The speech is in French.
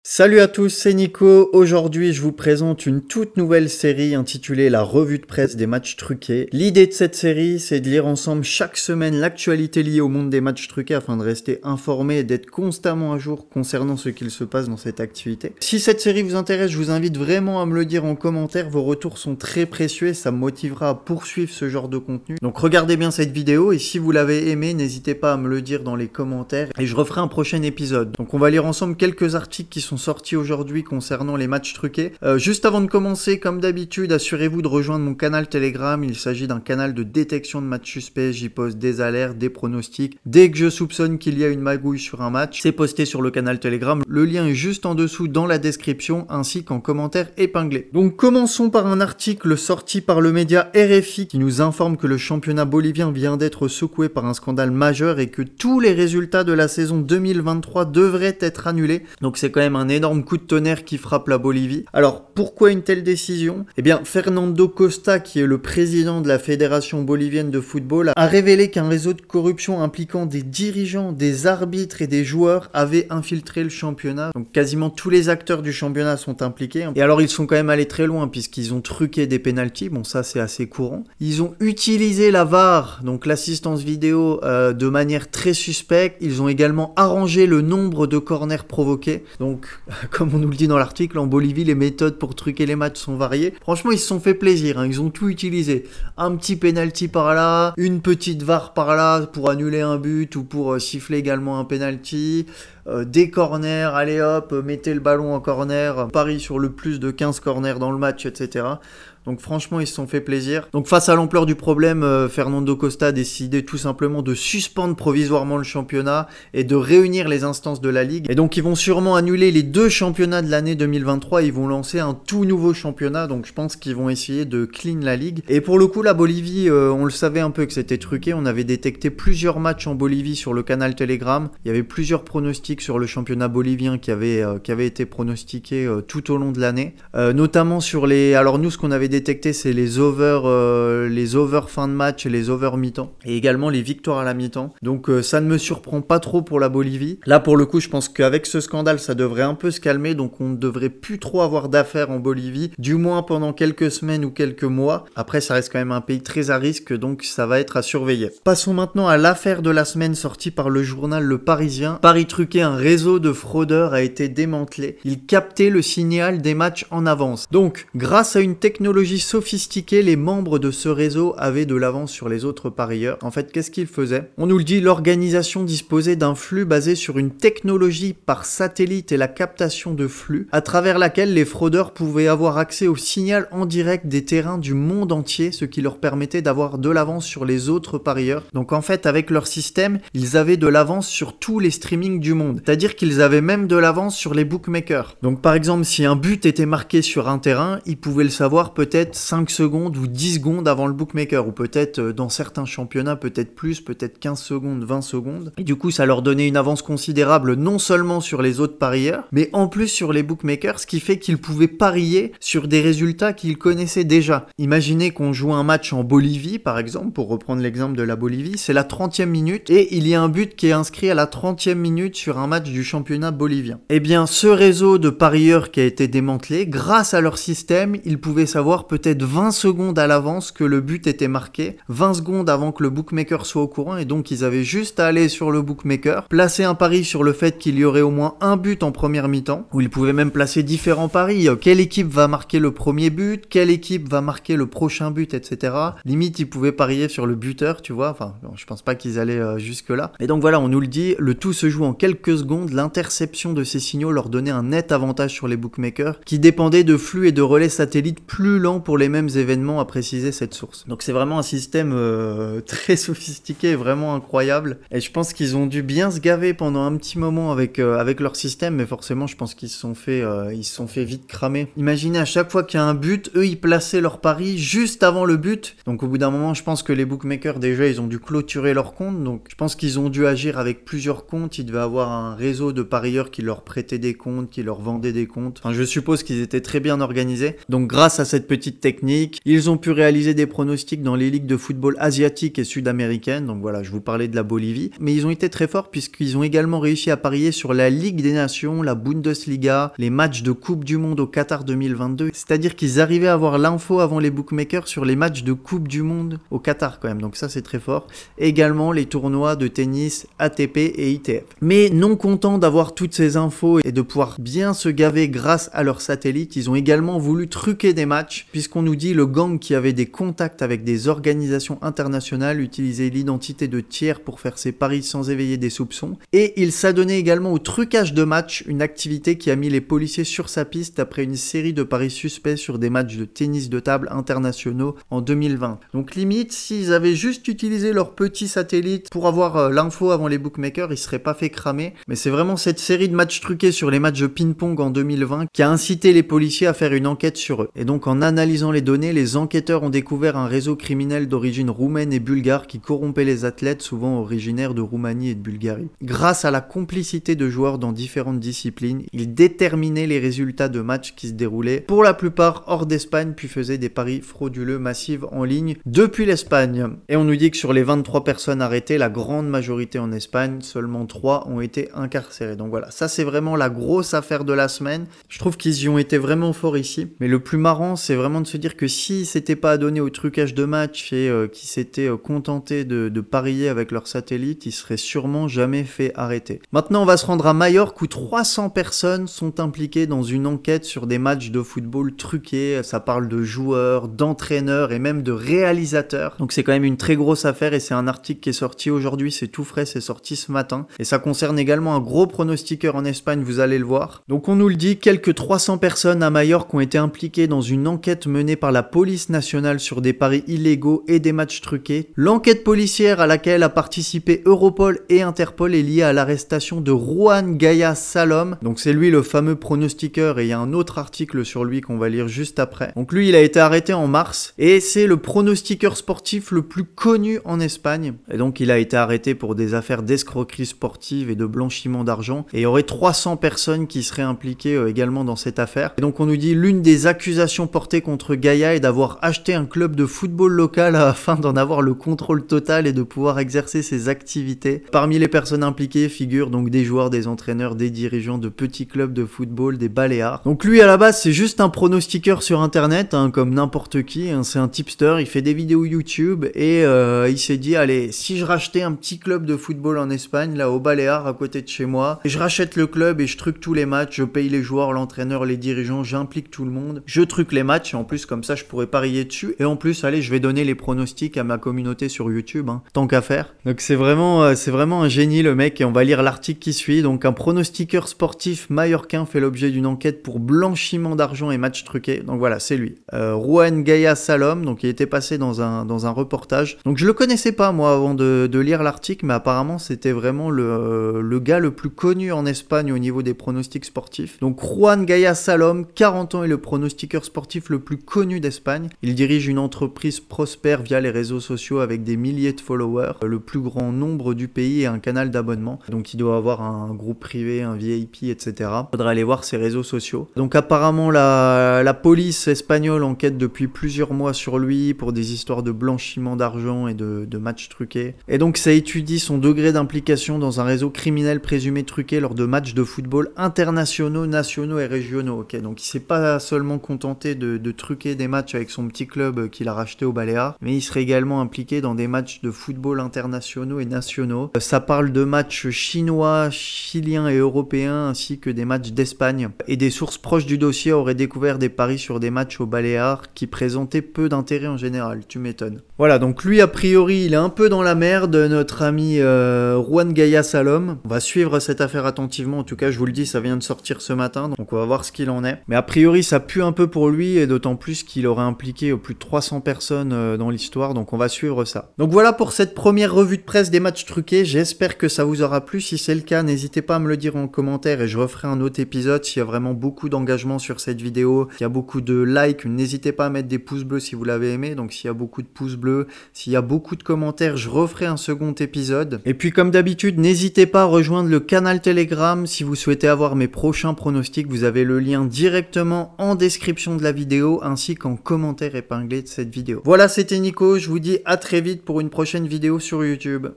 Salut à tous, c'est Nico. Aujourd'hui, je vous présente une toute nouvelle série intitulée La revue de presse des matchs truqués. L'idée de cette série, c'est de lire ensemble chaque semaine l'actualité liée au monde des matchs truqués afin de rester informé et d'être constamment à jour concernant ce qu'il se passe dans cette activité. Si cette série vous intéresse, je vous invite vraiment à me le dire en commentaire. Vos retours sont très précieux et ça me motivera à poursuivre ce genre de contenu. Donc regardez bien cette vidéo et si vous l'avez aimé, n'hésitez pas à me le dire dans les commentaires et je referai un prochain épisode. Donc on va lire ensemble quelques articles qui sont sortis aujourd'hui concernant les matchs truqués. Juste avant de commencer, comme d'habitude, assurez-vous de rejoindre mon canal Telegram. Il s'agit d'un canal de détection de matchs suspects. J'y poste des alertes, des pronostics. Dès que je soupçonne qu'il y a une magouille sur un match, c'est posté sur le canal Telegram. Le lien est juste en dessous dans la description ainsi qu'en commentaire épinglé. Donc commençons par un article sorti par le média RFI qui nous informe que le championnat bolivien vient d'être secoué par un scandale majeur et que tous les résultats de la saison 2023 devraient être annulés. Donc c'est quand même un énorme coup de tonnerre qui frappe la Bolivie. Alors pourquoi une telle décision? Eh bien Fernando Costa, qui est le président de la Fédération bolivienne de football, a révélé qu'un réseau de corruption impliquant des dirigeants, des arbitres et des joueurs avait infiltré le championnat. Donc quasiment tous les acteurs du championnat sont impliqués. Et alors ils sont quand même allés très loin puisqu'ils ont truqué des pénaltys. Bon, ça c'est assez courant. Ils ont utilisé la VAR, donc l'assistance vidéo, de manière très suspecte. Ils ont également arrangé le nombre de corners provoqués. Donc comme on nous le dit dans l'article, en Bolivie, les méthodes pour truquer les matchs sont variées. Franchement, ils se sont fait plaisir, hein. Ils ont tout utilisé. Un petit penalty par là, une petite VAR par là pour annuler un but ou pour siffler également un penalty. Des corners, allez hop, mettez le ballon en corner. Paris sur le plus de 15 corners dans le match, etc. Donc franchement, ils se sont fait plaisir. Donc face à l'ampleur du problème, Fernando Costa a décidé tout simplement de suspendre provisoirement le championnat et de réunir les instances de la Ligue. Et donc ils vont sûrement annuler les deux championnats de l'année 2023. Ils vont lancer un tout nouveau championnat. Donc je pense qu'ils vont essayer de clean la Ligue. Et pour le coup, la Bolivie, on le savait un peu que c'était truqué. On avait détecté plusieurs matchs en Bolivie sur le canal Telegram. Il y avait plusieurs pronostics sur le championnat bolivien qui avaient été pronostiqués tout au long de l'année. Notamment sur les... Alors nous, ce qu'on avait détecté, c'est les over fin de match et les over mi-temps et également les victoires à la mi-temps. Donc ça ne me surprend pas trop pour la Bolivie. Là pour le coup, je pense qu'avec ce scandale, ça devrait un peu se calmer, donc on ne devrait plus trop avoir d'affaires en Bolivie, du moins pendant quelques semaines ou quelques mois. Après, ça reste quand même un pays très à risque, donc ça va être à surveiller. Passons maintenant à l'affaire de la semaine sortie par le journal Le Parisien. Paris truqué, un réseau de fraudeurs a été démantelé. Il captait le signal des matchs en avance. Donc, grâce à une technologie sophistiquée, les membres de ce réseau avaient de l'avance sur les autres parieurs. En fait, qu'est-ce qu'ils faisaient? On nous le dit, l'organisation disposait d'un flux basé sur une technologie par satellite et la captation de flux, à travers laquelle les fraudeurs pouvaient avoir accès au signal en direct des terrains du monde entier, ce qui leur permettait d'avoir de l'avance sur les autres parieurs. Donc en fait, avec leur système, ils avaient de l'avance sur tous les streamings du monde. C'est-à-dire qu'ils avaient même de l'avance sur les bookmakers. Donc par exemple, si un but était marqué sur un terrain, ils pouvaient le savoir peut-être 5 secondes ou 10 secondes avant le bookmaker, ou peut-être dans certains championnats, peut-être plus, peut-être 15 secondes, 20 secondes. Et du coup, ça leur donnait une avance considérable non seulement sur les autres parieurs, mais en plus sur les bookmakers, ce qui fait qu'ils pouvaient parier sur des résultats qu'ils connaissaient déjà. Imaginez qu'on joue un match en Bolivie, par exemple, pour reprendre l'exemple de la Bolivie, c'est la 30e minute, et il y a un but qui est inscrit à la 30e minute sur un match du championnat bolivien. Eh bien, ce réseau de parieurs qui a été démantelé, grâce à leur système, ils pouvaient savoir peut-être 20 secondes à l'avance que le but était marqué, 20 secondes avant que le bookmaker soit au courant, et donc ils avaient juste à aller sur le bookmaker, placer un pari sur le fait qu'il y aurait au moins un but en première mi-temps, où ils pouvaient même placer différents paris, quelle équipe va marquer le premier but, quelle équipe va marquer le prochain but, etc. Limite, ils pouvaient parier sur le buteur, tu vois, enfin, bon, je pense pas qu'ils allaient jusque-là. Et donc voilà, on nous le dit, le tout se joue en quelques secondes, l'interception de ces signaux leur donnait un net avantage sur les bookmakers, qui dépendaient de flux et de relais satellites plus lents pour les mêmes événements, a précisé cette source. Donc c'est vraiment un système très sophistiqué, vraiment incroyable, et je pense qu'ils ont dû bien se gaver pendant un petit moment avec leur système, mais forcément je pense qu'ils se sont fait vite cramer. Imaginez, à chaque fois qu'il y a un but, eux ils plaçaient leur pari juste avant le but, donc au bout d'un moment je pense que les bookmakers déjà ils ont dû clôturer leur compte, donc je pense qu'ils ont dû agir avec plusieurs comptes, ils devaient avoir un réseau de parieurs qui leur prêtaient des comptes, qui leur vendaient des comptes, enfin je suppose qu'ils étaient très bien organisés, donc grâce à cette petite petites techniques. Ils ont pu réaliser des pronostics dans les ligues de football asiatiques et sud-américaines. Donc voilà, je vous parlais de la Bolivie. Mais ils ont été très forts puisqu'ils ont également réussi à parier sur la Ligue des Nations, la Bundesliga, les matchs de Coupe du Monde au Qatar 2022. C'est-à-dire qu'ils arrivaient à avoir l'info avant les bookmakers sur les matchs de Coupe du Monde au Qatar quand même. Donc ça, c'est très fort. Également les tournois de tennis ATP et ITF. Mais non contents d'avoir toutes ces infos et de pouvoir bien se gaver grâce à leurs satellites, ils ont également voulu truquer des matchs puisqu'on nous dit le gang qui avait des contacts avec des organisations internationales utilisait l'identité de tiers pour faire ses paris sans éveiller des soupçons et il s'adonnait également au trucage de matchs, une activité qui a mis les policiers sur sa piste après une série de paris suspects sur des matchs de tennis de table internationaux en 2020. Donc limite, s'ils avaient juste utilisé leur petit satellite pour avoir l'info avant les bookmakers, ils seraient pas fait cramer. Mais c'est vraiment cette série de matchs truqués sur les matchs de ping-pong en 2020 qui a incité les policiers à faire une enquête sur eux. Et donc en analysant les données, les enquêteurs ont découvert un réseau criminel d'origine roumaine et bulgare qui corrompait les athlètes, souvent originaires de Roumanie et de Bulgarie. Grâce à la complicité de joueurs dans différentes disciplines, ils déterminaient les résultats de matchs qui se déroulaient pour la plupart hors d'Espagne puis faisaient des paris frauduleux massifs en ligne depuis l'Espagne. Et on nous dit que sur les 23 personnes arrêtées, la grande majorité en Espagne, seulement 3 ont été incarcérés. Donc voilà, ça c'est vraiment la grosse affaire de la semaine. Je trouve qu'ils y ont été vraiment forts ici. Mais le plus marrant, c'est vraiment de se dire que s'ils s'étaient pas adonnés au trucage de match et qu'ils s'étaient contentés de parier avec leurs satellites, ils seraient sûrement jamais fait arrêter. Maintenant, on va se rendre à Majorque où 300 personnes sont impliquées dans une enquête sur des matchs de football truqués. Ça parle de joueurs, d'entraîneurs et même de réalisateurs. Donc c'est quand même une très grosse affaire et c'est un article qui est sorti aujourd'hui, c'est tout frais, c'est sorti ce matin. Et ça concerne également un gros pronostiqueur en Espagne, vous allez le voir. Donc on nous le dit, quelques 300 personnes à Majorque ont été impliquées dans une enquête menée par la police nationale sur des paris illégaux et des matchs truqués. L'enquête policière à laquelle a participé Europol et Interpol est liée à l'arrestation de Juan Gaia Salom. Donc c'est lui le fameux pronostiqueur et il y a un autre article sur lui qu'on va lire juste après. Donc lui il a été arrêté en mars et c'est le pronostiqueur sportif le plus connu en Espagne. Et donc il a été arrêté pour des affaires d'escroquerie sportive et de blanchiment d'argent. Et il y aurait 300 personnes qui seraient impliquées également dans cette affaire. Et donc on nous dit l'une des accusations portées contre Gaia est d'avoir acheté un club de football local afin d'en avoir le contrôle total et de pouvoir exercer ses activités. Parmi les personnes impliquées figurent donc des joueurs, des entraîneurs, des dirigeants de petits clubs de football, des Baléares. Donc lui à la base c'est juste un pronostiqueur sur internet, comme n'importe qui, c'est un tipster, il fait des vidéos YouTube et il s'est dit allez, si je rachetais un petit club de football en Espagne, là au Baléares à côté de chez moi, et je rachète le club et je truque tous les matchs, je paye les joueurs, l'entraîneur, les dirigeants, j'implique tout le monde, je truque les matchs et en plus comme ça je pourrais parier dessus et en plus allez je vais donner les pronostics à ma communauté sur YouTube, tant qu'à faire. Donc c'est vraiment un génie le mec et on va lire l'article qui suit. Donc un pronostiqueur sportif majorquin fait l'objet d'une enquête pour blanchiment d'argent et matchs truqués. Donc voilà, c'est lui. Juan Gaia Salom, donc il était passé dans un reportage. Donc je le connaissais pas moi avant de lire l'article, mais apparemment c'était vraiment le gars le plus connu en Espagne au niveau des pronostics sportifs. Donc Juan Gaia Salom, 40 ans, est le pronostiqueur sportif le plus connu d'Espagne. Il dirige une entreprise prospère via les réseaux sociaux avec des milliers de followers, le plus grand nombre du pays et un canal d'abonnement. Donc il doit avoir un groupe privé, un VIP, etc. Faudrait aller voir ses réseaux sociaux. Donc apparemment la police espagnole enquête depuis plusieurs mois sur lui pour des histoires de blanchiment d'argent et de matchs truqués. Et donc ça étudie son degré d'implication dans un réseau criminel présumé truqué lors de matchs de football internationaux, nationaux et régionaux. Okay, donc il s'est pas seulement contenté de truquer des matchs avec son petit club qu'il a racheté au Baléares, mais il serait également impliqué dans des matchs de football internationaux et nationaux. Ça parle de matchs chinois, chiliens et européens ainsi que des matchs d'Espagne. Et des sources proches du dossier auraient découvert des paris sur des matchs au Baléares qui présentaient peu d'intérêt en général, tu m'étonnes. Voilà, donc lui a priori il est un peu dans la merde, notre ami Juan Gaia Salom. On va suivre cette affaire attentivement, en tout cas je vous le dis, ça vient de sortir ce matin, donc on va voir ce qu'il en est. Mais a priori ça pue un peu pour lui et d'autant plus qu'il aurait impliqué plus de 300 personnes dans l'histoire, donc on va suivre ça. Donc voilà pour cette première revue de presse des matchs truqués, j'espère que ça vous aura plu. Si c'est le cas, n'hésitez pas à me le dire en commentaire et je referai un autre épisode s'il y a vraiment beaucoup d'engagement sur cette vidéo, s'il y a beaucoup de likes, n'hésitez pas à mettre des pouces bleus si vous l'avez aimé. Donc s'il y a beaucoup de pouces bleus, s'il y a beaucoup de commentaires, je referai un second épisode. Et puis comme d'habitude, n'hésitez pas à rejoindre le canal Telegram si vous souhaitez avoir mes prochains pronostics. Vous avez le lien directement en description de la vidéo. vidéo ainsi qu'en commentaire épinglé de cette vidéo. Voilà, c'était Nico, je vous dis à très vite pour une prochaine vidéo sur YouTube.